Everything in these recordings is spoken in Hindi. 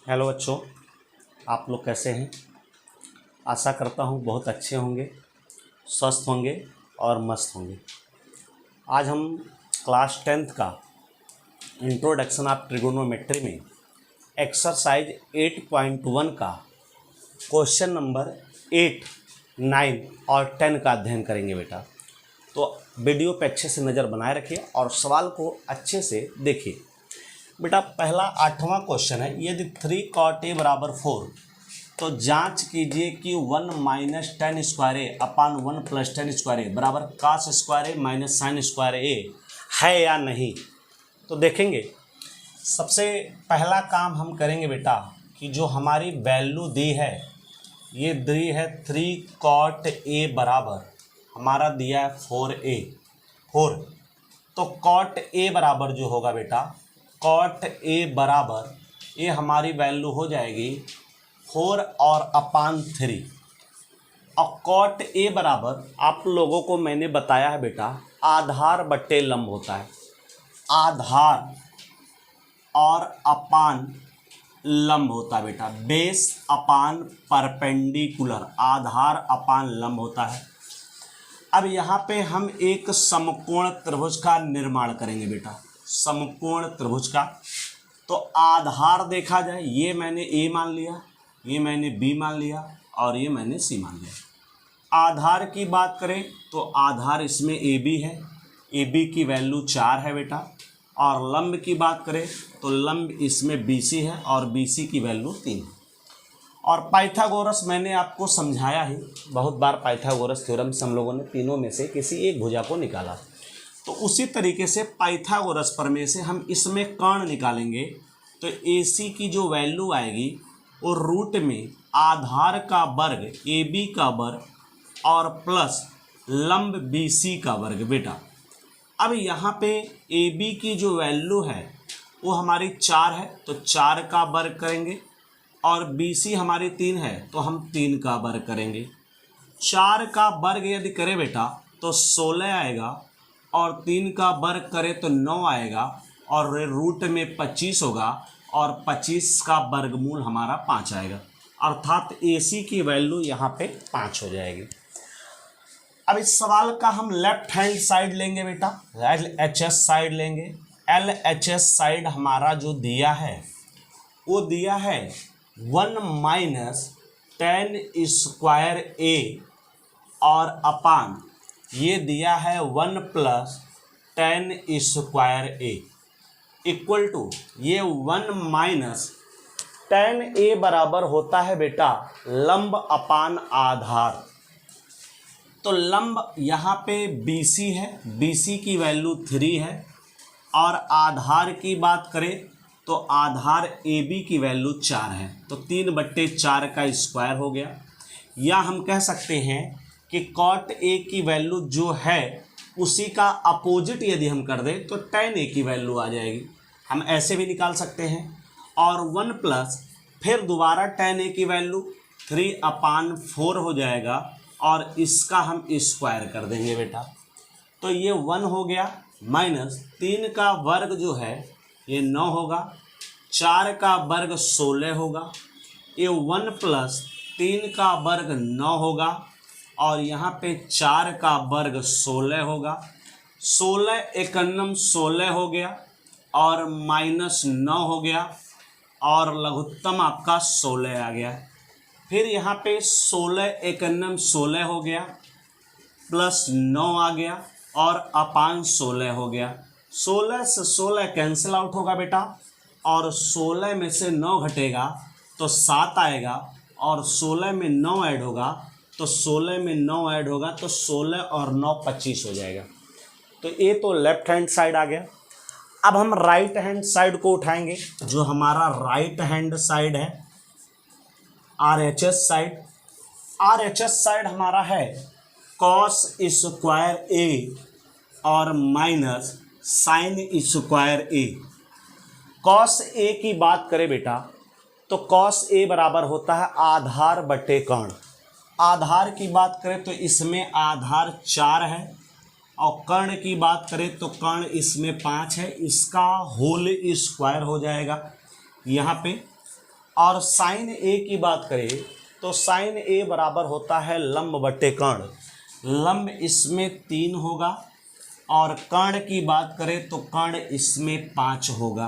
हेलो बच्चों, आप लोग कैसे हैं। आशा करता हूँ बहुत अच्छे होंगे, स्वस्थ होंगे और मस्त होंगे। आज हम क्लास 10th का इंट्रोडक्शन ऑफ ट्रिगोनोमेट्री में एक्सरसाइज 8.1 का क्वेश्चन नंबर 8, 9 और 10 का अध्ययन करेंगे बेटा। तो वीडियो पे अच्छे से नज़र बनाए रखिए और सवाल को अच्छे से देखिए। बेटा पहला 8वां क्वेश्चन है, यदि 3 cot a बराबर 4 तो जांच कीजिए कि 1 माइनस टेन स्क्वायर ए अपान 1 प्लस टेन स्क्वायर ए बराबर कास स्क्वायर ए माइनस साइन स्क्वायर ए है या नहीं। तो देखेंगे, सबसे पहला काम हम करेंगे बेटा कि जो हमारी वैल्यू दी है, ये दी है 3 cot a बराबर हमारा दिया है 4 तो cot a बराबर जो होगा बेटा, cot a बराबर ये हमारी वैल्यू हो जाएगी 4 और अपान 3। और cot a बराबर आप लोगों को मैंने बताया है बेटा, आधार बट्टे लंब होता है। आधार और अपान लंब होता है बेटा, बेस अपान परपेंडिकुलर, आधार अपान लंब होता है। अब यहाँ पे हम एक समकोण त्रिभुज का निर्माण करेंगे बेटा, समकोण त्रिभुज का। तो आधार देखा जाए, ये मैंने a मान लिया, ये मैंने b मान लिया और ये मैंने c मान लिया। आधार की बात करें तो आधार इसमें ab है, ab की वैल्यू 4 है बेटा। और लंब की बात करें तो लंब इसमें bc है और bc की वैल्यू 3 है। और पाइथागोरस मैंने आपको समझाया ही बहुत बार, पाइथागोरस थ्योरम से हम लोगों ने तीनों में से किसी एक भुजा को निकाला। तो उसी तरीके से पाइथागोरस प्रमेय से हम इसमें कर्ण निकालेंगे। तो AC की जो वैल्यू आएगी वो रूट में आधार का वर्ग AB का वर्ग और प्लस लंब BC का वर्ग बेटा। अब यहाँ पे AB की जो वैल्यू है वो हमारी 4 है तो 4 का वर्ग करेंगे, और BC हमारी 3 है तो हम 3 का वर्ग करेंगे। 4 का वर्ग यदि करें बेटा तो 16 आएगा, और 3 का वर्ग करें तो 9 आएगा, और रूट में 25 होगा, और 25 का वर्गमूल हमारा 5 आएगा। अर्थात AC की वैल्यू यहाँ पे 5 हो जाएगी। अब इस सवाल का हम लेफ्ट हैंड साइड लेंगे बेटा, LHS साइड लेंगे। LHS साइड हमारा जो दिया है वो दिया है 1 माइनस टेन स्क्वायर ए और अपान ये दिया है 1 plus ten square A equal to ये 1 माइनस टेन ए बराबर होता है बेटा लंब अपान आधार। तो लंब यहाँ पे BC है, BC की वैल्यू 3 है, और आधार की बात करें तो आधार AB की वैल्यू 4 है। तो 3/4 का स्क्वायर हो गया। या हम कह सकते हैं कि cot A की वैल्यू जो है उसी का अपोजिट यदि हम कर दें तो tan A की वैल्यू आ जाएगी। हम ऐसे भी निकाल सकते हैं। और 1 प्लस फिर दोबारा tan A की वैल्यू 3/4 हो जाएगा, और इसका हम स्क्वायर कर देंगे बेटा। तो ये 1 हो गया, माइनस 3 का वर्ग जो है ये 9 होगा, 4 का वर्ग 16 होगा, ये 1 प्लस 3 का वर्ग 9 होगा, और यहाँ पे 4 का वर्ग 16 होगा। 16 एकन्नम 16 हो गया, और माइनस 9 हो गया, और लघुत्तम आपका 16 आ गया। फिर यहाँ पे 16 एकन्नम 16 हो गया, प्लस 9 आ गया, और अपान 16 हो गया। 16 से 16 कैंसिल आउट होगा बेटा, और 16 में से 9 घटेगा तो 7 आएगा, और 16 में 9 ऐड होगा तो 16 में 9 ऐड होगा तो 16 और 9 25 हो जाएगा। तो ये तो लेफ्ट हैंड साइड आ गया। अब हम राइट हैंड साइड को उठाएंगे। जो हमारा राइट हैंड साइड है RHS साइड, RHS साइड हमारा है कॉस स्क्वायर ए और minus sine square A. Cos A की बात करें बेटा तो कॉस ए बराबर होता है आधार बटे कर्ण। आधार की बात करें तो इसमें आधार 4 है, और कर्ण की बात करें तो कर्ण इसमें 5 है, इसका होल स्क्वायर हो जाएगा यहाँ पे। और साइन ए की बात करें तो साइन ए बराबर होता है लंब बटे कर्ण। लंब इसमें 3 होगा और कर्ण की बात करें तो कर्ण इसमें 5 होगा।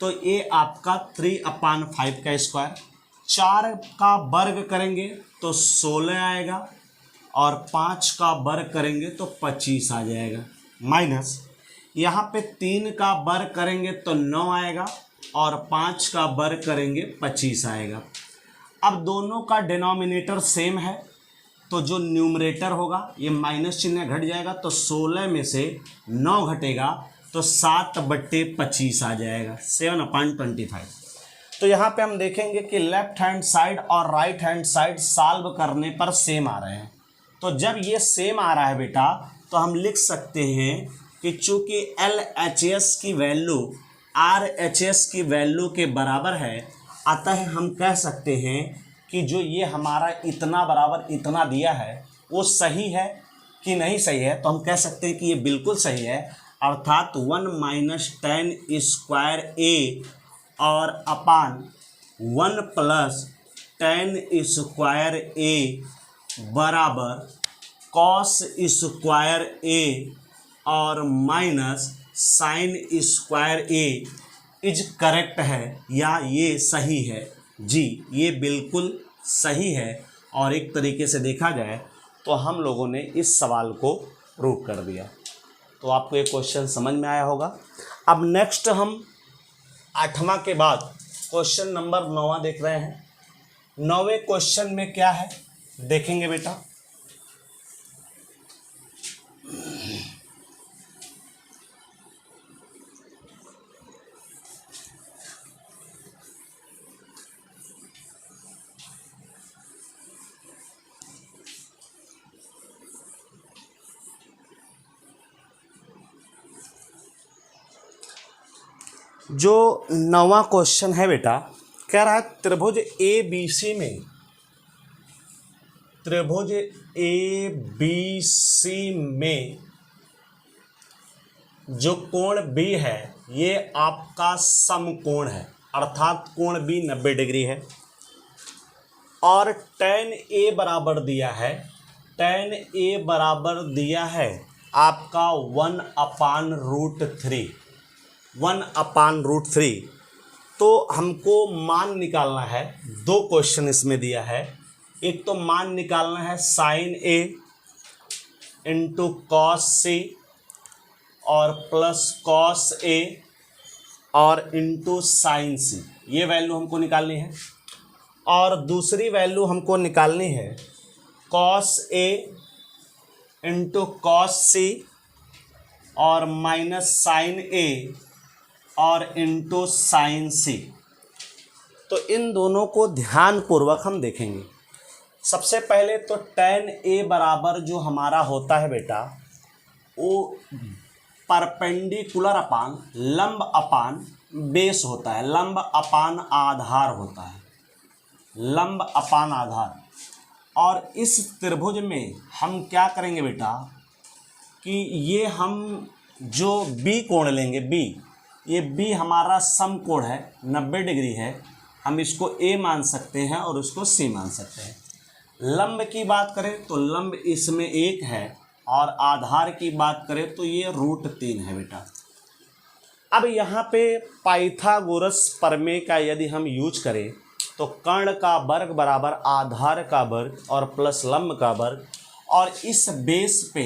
तो ये आपका 3/5 का स्क्वायर। 4 का वर्ग करेंगे तो 16 आएगा और 5 का वर्ग करेंगे तो 25 आ जाएगा। माइनस यहाँ पे 3 का वर्ग करेंगे तो 9 आएगा और 5 का वर्ग करेंगे 25 आएगा। अब दोनों का डिनोमिनेटर सेम है तो जो न्यूमरेटर होगा ये माइनस चिन्ह घट जाएगा, तो 16 में से 9 घटेगा तो 7/25 आ जाएगा, 7/25। तो यहाँ पे हम देखेंगे कि लेफ्ट हैंड साइड और राइट हैंड साइड सॉल्व करने पर सेम आ रहे हैं। तो जब ये सेम आ रहा है बेटा तो हम लिख सकते हैं कि चूंकि LHS की वैल्यू RHS की वैल्यू के बराबर है, अतः हम कह सकते हैं कि जो ये हमारा इतना बराबर इतना दिया है वो सही है कि नहीं सही है। तो हम कह सकते हैं कि ये बिल्कुल सही है, अर्थात 1 - tan स्क्वायर ए और अपान 1 + tan स्क्वायर ए बराबर कॉस स्क्वायर ए और minus sine square A is correct है या ये सही है। जी ये बिल्कुल सही है और एक तरीके से देखा जाए तो हम लोगों ने इस सवाल को प्रूव कर दिया। तो आपको ये क्वेश्चन समझ में आया होगा। अब नेक्स्ट हम 8वां के बाद क्वेश्चन नंबर 9वां देख रहे हैं। 9वें क्वेश्चन में क्या है देखेंगे बेटा। जो 9वां क्वेश्चन है बेटा, कह रहा है त्रिभुज ABC में, त्रिभुज ABC में जो कोण B है ये आपका समकोण है, अर्थात कोण B 90 डिग्री है और tan A बराबर दिया है, tan A बराबर दिया है आपका 1/√3, 1/√3। तो हमको मान निकालना है। 2 क्वेश्चन इसमें दिया है। एक तो मान निकालना है sine A into cos C और प्लस कॉस A और इंटू साइन C, ये वैल्यू हमको निकालनी है। और दूसरी वैल्यू हमको निकालनी है cos A into cos C और माइनस साइन A और इंटू साइन C। तो इन दोनों को ध्यानपूर्वक हम देखेंगे। सबसे पहले तो tan A बराबर जो हमारा होता है बेटा वो परपेंडिकुलर अपान लंब अपान बेस होता है, लंब अपान आधार होता है, लंब अपान आधार। और इस त्रिभुज में हम क्या करेंगे बेटा कि ये हम जो B कोण लेंगे, ये B हमारा समकोण है, 90 डिग्री है, हम इसको A मान सकते हैं और उसको C मान सकते हैं। लंब की बात करें तो लंब इसमें 1 है और आधार की बात करें तो ये √3 है बेटा। अब यहाँ पे पाइथागोरस प्रमेय का यदि हम यूज करें तो कर्ण का वर्ग बराबर आधार का वर्ग और प्लस लंब का वर्ग, और इस बेस पे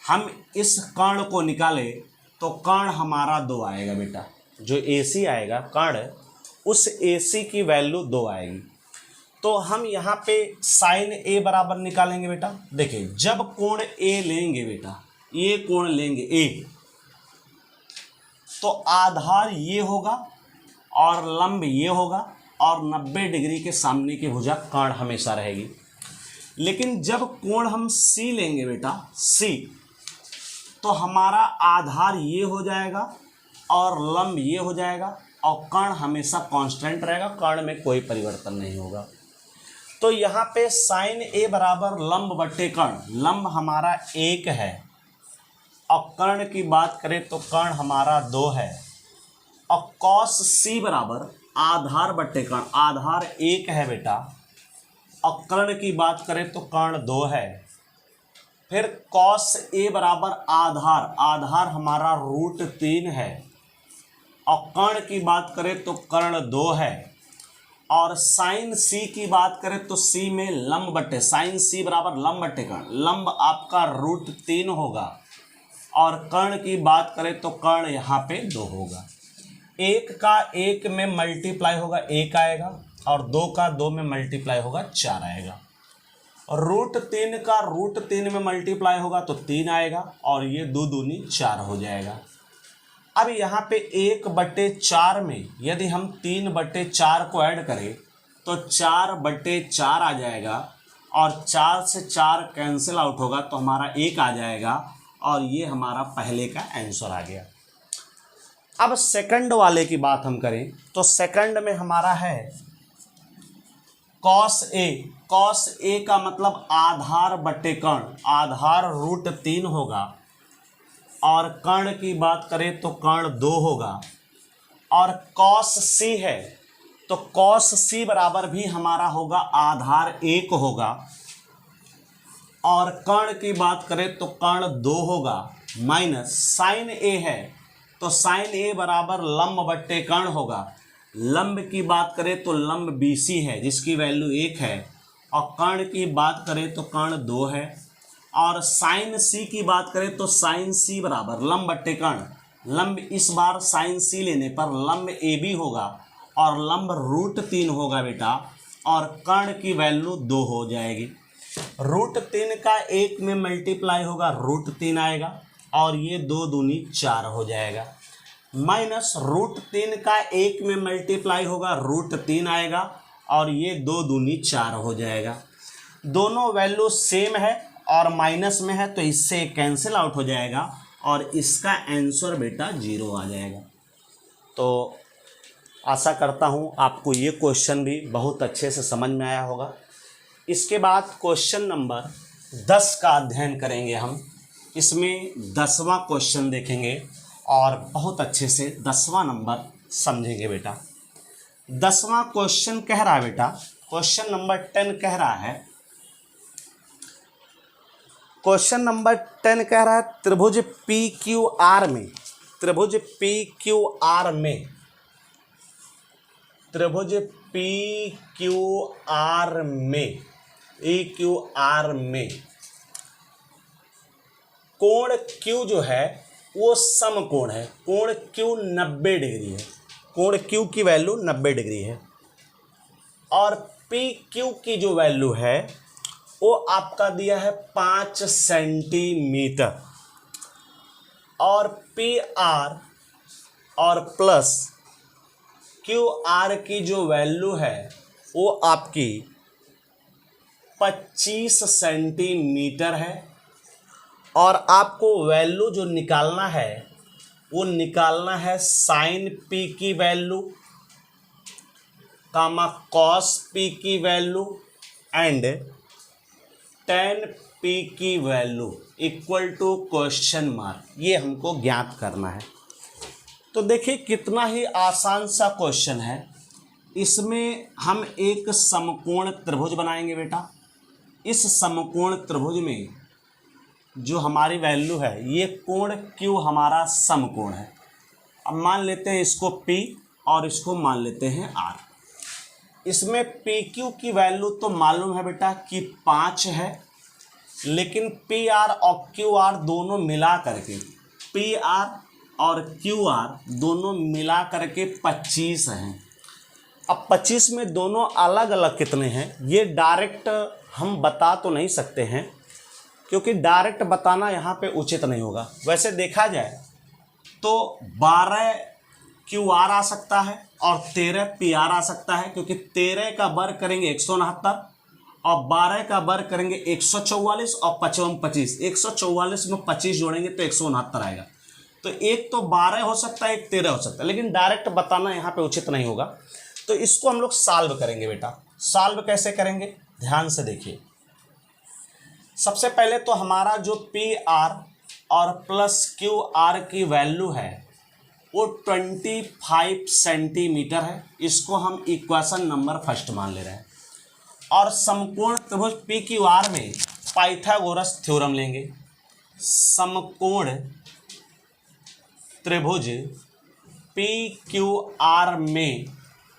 हम इस कर्ण को निकालें तो कर्ण हमारा 2 आएगा बेटा। जो AC आएगा कर्ण, उस AC की वैल्यू 2 आएगी। तो हम यहाँ पे साइन A बराबर निकालेंगे बेटा। देखिए जब कोण A लेंगे बेटा, ये कोण लेंगे A, तो आधार ये होगा और लंब ये होगा और 90 डिग्री के सामने की भुजा कर्ण हमेशा रहेगी। लेकिन जब कोण हम C लेंगे बेटा, C, तो हमारा आधार ये हो जाएगा और लंब ये हो जाएगा और कर्ण हमेशा कांस्टेंट रहेगा, कर्ण में कोई परिवर्तन नहीं होगा। तो यहाँ पे साइन A बराबर लंब बट्टे कर्ण, लंब हमारा 1 है और कर्ण की बात करें तो कर्ण हमारा 2 है, और कॉस C बराबर आधार बट्टे कर्ण, आधार 1 है बेटा और कर्ण की बात करें तो कर्ण 2 है। फिर कॉस ए बराबर आधार, आधार हमारा √3 है और कर्ण की बात करें तो कर्ण 2 है। और साइन सी की बात करें तो सी में लंब बट्टे, साइन सी बराबर लंब बट्टे कर्ण, लंब आपका √3 होगा। और कर्ण की बात करें तो कर्ण यहाँ पे 2 होगा। 1 का 1 में मल्टीप्लाई होगा 1 आएगा और 2 का 2 में मल्टीप्लाई होगा 4 आएगा। और √3 का √3 में मल्टीप्लाई होगा तो 3 आएगा और ये 2 दूनी 4 हो जाएगा। अब यहाँ पे 1/4 में यदि हम 3/4 को ऐड करें तो 4/4 आ जाएगा और 4 से 4 कैंसिल आउट होगा तो हमारा 1 आ जाएगा और ये हमारा पहले का आंसर आ गया। अब सेकंड वाले की बात हम करें तो सेकंड में हमारा है कॉस ए, कॉस ए का मतलब आधार बट्टे कर्ण, आधार √3 होगा और कर्ण की बात करें तो कर्ण 2 होगा। और कॉस सी है तो कॉस सी बराबर भी हमारा होगा आधार 1 होगा और कर्ण की बात करें तो कर्ण 2 होगा। माइनस साइन ए है तो साइन ए बराबर लंब बट्टे कर्ण होगा। लंब की बात करें तो लंब BC है जिसकी वैल्यू 1 है और कर्ण की बात करें तो कर्ण 2 है। और साइन सी की बात करें तो साइन सी बराबर लंब बट्टे कर्ण, लंब इस बार साइन सी लेने पर लंब AB होगा और लंब √3 होगा बेटा और कर्ण की वैल्यू 2 हो जाएगी। √3 का 1 में मल्टीप्लाई होगा √3 आएगा और ये 2 दूनी 4 हो जाएगा। माइनस √3 का 1 में मल्टीप्लाई होगा √3 आएगा और ये 2 दूनी 4 हो जाएगा। दोनों वैल्यू सेम है और माइनस में है तो इससे कैंसिल आउट हो जाएगा और इसका आंसर बेटा 0 आ जाएगा। तो आशा करता हूँ आपको ये क्वेश्चन भी बहुत अच्छे से समझ में आया होगा। इसके बाद क्वेश्चन नंबर 10 का अध्ययन करेंगे हम। इसमें 10वां क्वेश्चन देखेंगे और बहुत अच्छे से 10वां नंबर समझेंगे बेटा। 10वां क्वेश्चन कह रहा है बेटा, क्वेश्चन नंबर 10 कह रहा है, क्वेश्चन नंबर 10 कह रहा है त्रिभुज PQR में, त्रिभुज PQR में, त्रिभुज PQR में, EQR में कोण Q जो है वो समकोण है। कोण Q 90 डिग्री है, कोण Q की वैल्यू 90 डिग्री है और PQ की जो वैल्यू है वो आपका दिया है 5 सेंटीमीटर और PR और प्लस QR की जो वैल्यू है वो आपकी 25 सेंटीमीटर है और आपको वैल्यू जो निकालना है वो निकालना है साइन P की वैल्यू कामा कॉस P की वैल्यू एंड tan P की value equal to question mark, ये हमको ज्ञात करना है। तो देखिए कितना ही आसान सा क्वेश्चन है। इसमें हम एक समकोण त्रिभुज बनाएंगे बेटा। इस समकोण त्रिभुज में जो हमारी वैल्यू है ये कोण Q हमारा समकोण है। अब मान लेते हैं इसको P और इसको मान लेते हैं R। इसमें PQ की वैल्यू तो मालूम है बेटा कि 5 है, लेकिन PR और QR दोनों मिला करके, PR और QR दोनों मिला करके 25 हैं। अब 25 में दोनों अलग अलग कितने हैं ये डायरेक्ट हम बता तो नहीं सकते हैं, क्योंकि डायरेक्ट बताना यहाँ पे उचित नहीं होगा। वैसे देखा जाए तो 12 QR आ सकता है और 13 PR आ सकता है, क्योंकि 13 का वर्ग करेंगे 169 और 12 का वर्ग करेंगे 144 और 55 25, 144 में 25 जोड़ेंगे तो 169 आएगा। तो एक तो 12 हो सकता है, एक 13 हो सकता है, लेकिन डायरेक्ट बताना यहाँ पे उचित नहीं होगा। तो इसको हम लोग सॉल्व करेंगे बेटा। सॉल्व कैसे करेंगे ध्यान से देखिए। सबसे पहले तो हमारा जो PR और प्लस QR की वैल्यू है वो 25 सेंटीमीटर है। इसको हम इक्वेशन नंबर फर्स्ट मान ले रहे हैं। और समकोण त्रिभुज पी क्यू आर में पाइथागोरस थ्योरम लेंगे। समकोण त्रिभुज पी क्यू आर में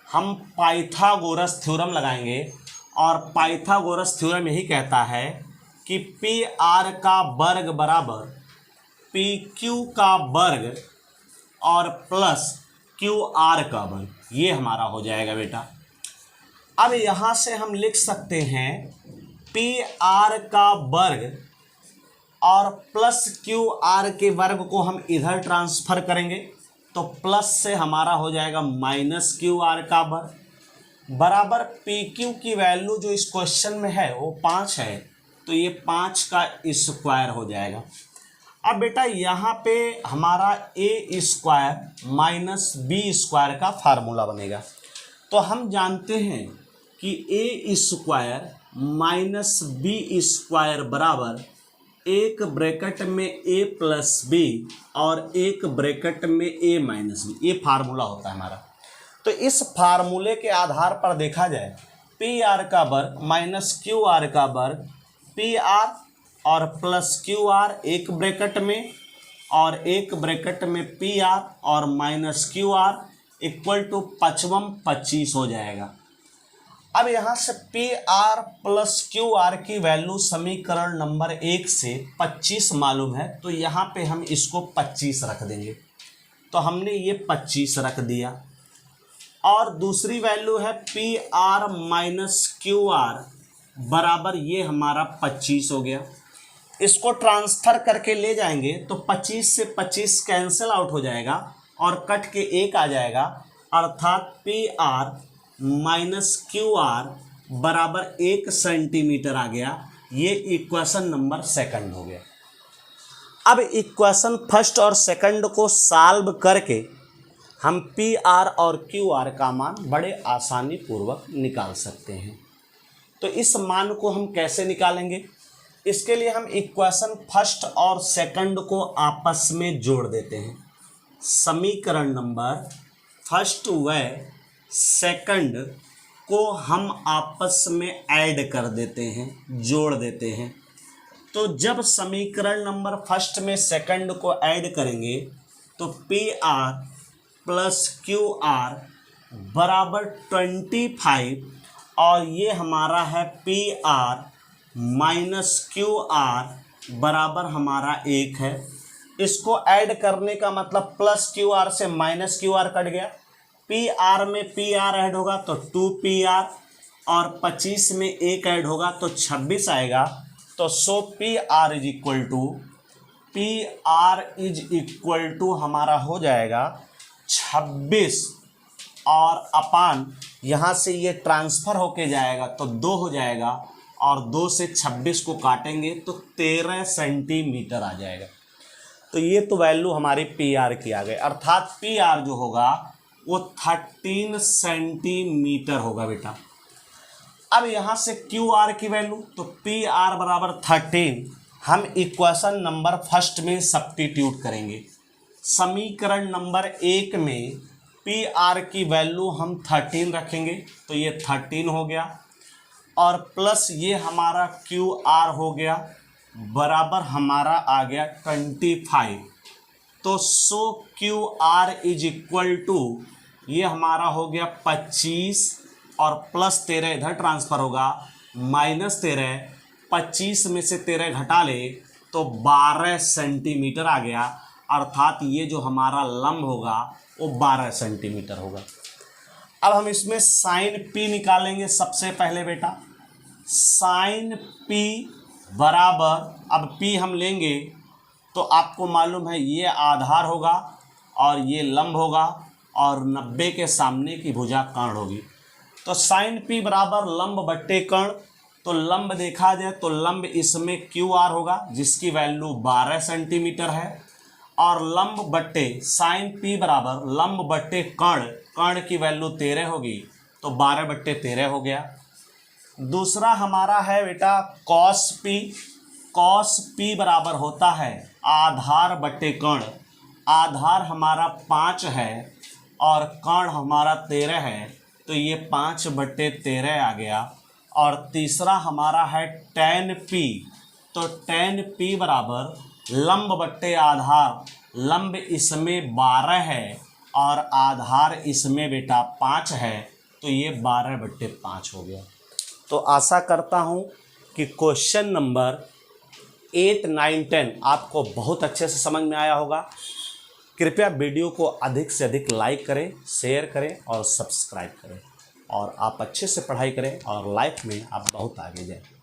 हम पाइथागोरस थ्योरम लगाएंगे। और पाइथागोरस थ्योरम यही कहता है कि पी आर का वर्ग बराबर पी क्यू का वर्ग और प्लस क्यू आर का वर्ग, ये हमारा हो जाएगा बेटा। अब यहाँ से हम लिख सकते हैं पी आर का वर्ग और प्लस क्यू आर के वर्ग को हम इधर ट्रांसफर करेंगे तो प्लस से हमारा हो जाएगा माइनस क्यू आर का वर्ग बराबर पी क्यू की वैल्यू जो इस क्वेश्चन में है वो 5 है, तो ये 5 का स्क्वायर हो जाएगा। अब बेटा यहाँ पे हमारा ए स्क्वायर माइनस बी स्क्वायर का फार्मूला बनेगा। तो हम जानते हैं कि ए स्क्वायर माइनस बी स्क्वायर बराबर एक ब्रैकेट में ए प्लस बी और एक ब्रैकेट में ए माइनस बी, ये फार्मूला होता है हमारा। तो इस फार्मूले के आधार पर देखा जाए पी आर का वर्ग माइनस क्यू आर का वर्ग पी आर और प्लस क्यू आर एक ब्रैकेट में और एक ब्रैकेट में पी आर और minus Q R equal to 25 हो जाएगा। अब यहाँ से P R plus Q R की वैल्यू समीकरण नंबर 1 से 25 मालूम है, तो यहाँ पे हम इसको 25 रख देंगे। तो हमने ये 25 रख दिया। और दूसरी वैल्यू है P R minus Q are बराबर ये हमारा 25 हो गया। इसको ट्रांसफ़र करके ले जाएंगे तो 25 से 25 कैंसिल आउट हो जाएगा और कट के 1 आ जाएगा, अर्थात P R minus Q are बराबर 1 सेंटीमीटर आ गया। ये इक्वेशन नंबर सेकंड हो गया। अब इक्वेशन फर्स्ट और सेकंड को सॉल्व करके हम पी आर और क्यू आर का मान बड़े आसानी पूर्वक निकाल सकते हैं। तो इस मान को हम कैसे निकालेंगे? इसके लिए हम इक्वेशन फर्स्ट और सेकंड को आपस में जोड़ देते हैं। समीकरण नंबर फर्स्ट व सेकंड को हम आपस में ऐड कर देते हैं, जोड़ देते हैं। तो जब समीकरण नंबर फर्स्ट में सेकंड को ऐड करेंगे तो P R plus Q are बराबर 25 और ये हमारा है P R minus Q are बराबर हमारा 1 है। इसको ऐड करने का मतलब प्लस क्यू आर से माइनस क्यू आर कट गया, पी आर में पी आर ऐड होगा तो 2 पी आर और 25 में 1 ऐड होगा तो 26 आएगा। तो so P R is equal to हमारा हो जाएगा 26 और अपान यहाँ से ये ट्रांसफ़र होके जाएगा तो 2 हो जाएगा और 2 से 26 को काटेंगे तो 13 सेंटीमीटर आ जाएगा। तो ये तो वैल्यू हमारी पी आर की आ गई, अर्थात पी आर जो होगा वो 13 सेंटीमीटर होगा बेटा। अब यहाँ से क्यू आर की वैल्यू तो पी आर बराबर 13 हम इक्वेशन नंबर फर्स्ट में सब्स्टिट्यूट करेंगे। समीकरण नंबर 1 में पी आर की वैल्यू हम 13 रखेंगे तो ये 13 हो गया और प्लस ये हमारा क्यू आर हो गया बराबर हमारा आ गया 25। तो so Q R is equal to ये हमारा हो गया 25 और प्लस 13 इधर ट्रांसफ़र होगा माइनस 13, 25 में से 13 घटा ले तो 12 सेंटीमीटर आ गया, अर्थात ये जो हमारा लंब होगा वो 12 सेंटीमीटर होगा। अब हम इसमें साइन पी निकालेंगे। सबसे पहले बेटा साइन पी बराबर, अब पी हम लेंगे तो आपको मालूम है ये आधार होगा और ये लंब होगा और 90 के सामने की भुजा कर्ण होगी। तो साइन पी बराबर लंब बट्टे कर्ण, तो लंब देखा जाए तो लंब इसमें क्यू आर होगा जिसकी वैल्यू 12 सेंटीमीटर है और लंब बट्टे साइन पी बराबर लंब बट्टे कर्ण, कर्ण की वैल्यू 13 होगी तो 12/13 हो गया। दूसरा हमारा है बेटा कॉस पी बराबर होता है आधार बट्टे कर्ण, आधार हमारा 5 है और कर्ण हमारा 13 है, तो ये 5/13 आ गया। और तीसरा हमारा है tan p, तो tan p बराबर लंब बट्टे आधार, लंब इसमें 12 है और आधार इसमें बेटा 5 है, तो ये 12/5 हो गया। तो आशा करता हूँ कि क्वेश्चन नंबर 8, 9, 10 आपको बहुत अच्छे से समझ में आया होगा। कृपया वीडियो को अधिक से अधिक लाइक करें, शेयर करें और सब्सक्राइब करें, और आप अच्छे से पढ़ाई करें और लाइफ में आप बहुत आगे जाएं।